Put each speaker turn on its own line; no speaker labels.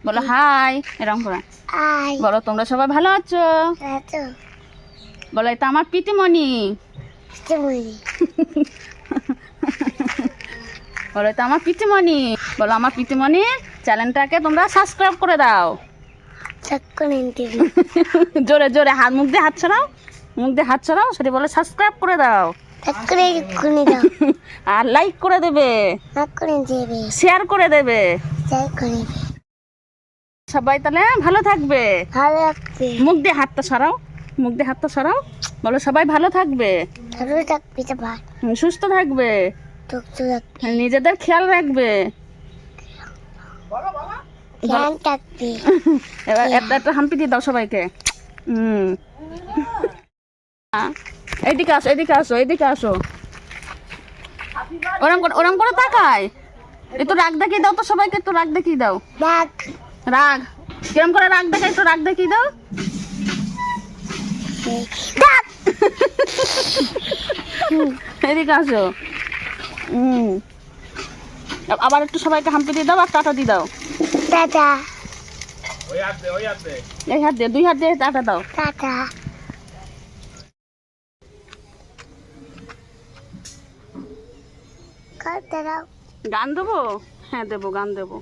বলো হাই, এরকম করে
হাই।
বলো। তোমরা সবাই ভালো আছো?
আছো?
বলো এটা আমার পিতিমণি।
পিতিমণি।
বলো এটা আমার পিতিমণি। বলো আমার পিতিমণি চ্যানেলটাকে তোমরা সাবস্ক্রাইব করে দাও।
চাক্কনে দিবি।
জোরে জোরে হাত, মুখ দিয়ে হাত ছড়াও, মুখ দিয়ে হাত ছড়াও, সেটা বলে সাবস্ক্রাইব করে দাও।
চাক্কনে খুনি দাও।
আর লাইক করে দেবে,
চাক্কনে দেবে।
শেয়ার করে দেবে।
চাই করে দে।
সবাই তাহলে ভালো থাকবে।
ভালো লাগবে।
মুখ দিয়ে হাতটা সরাও, মুখ দিয়ে হাতটা সরাও। বলো সবাই ভালো থাকবে,
ভালো থাকবি তো ভাই।
সুস্থ থাকবে,
সুস্থ থাকবি।
নিজেদের খেয়াল রাখবে।
জ্ঞান থাকবি।
এবার একটা একটা হাম্পি দিয়ে দাও সবাইকে। এইদিকে আসো, এদিকে আসো, এদিকে আসো। ওরম করে তাকায়। একটু রাগ দেখিয়ে দাও তো সবাইকে, একটু রাগ দেখিয়ে দাও।
ডাক।
রাগ কিরম করে রাগ দেখায়, একটু রাগ দেখিয়ে দাও।
ডাক।
এদিকে আসো। আবার একটু সবাইকে হাম্পি দিয়ে দাও আর টাটা দিয়ে দাও।
টাটা।
এই হাত দিয়ে, দুই হাত দিয়ে টাটা দাও।
টাটা। কার দাও।
গান দেবো? হ্যাঁ দেবো, গান দেবো।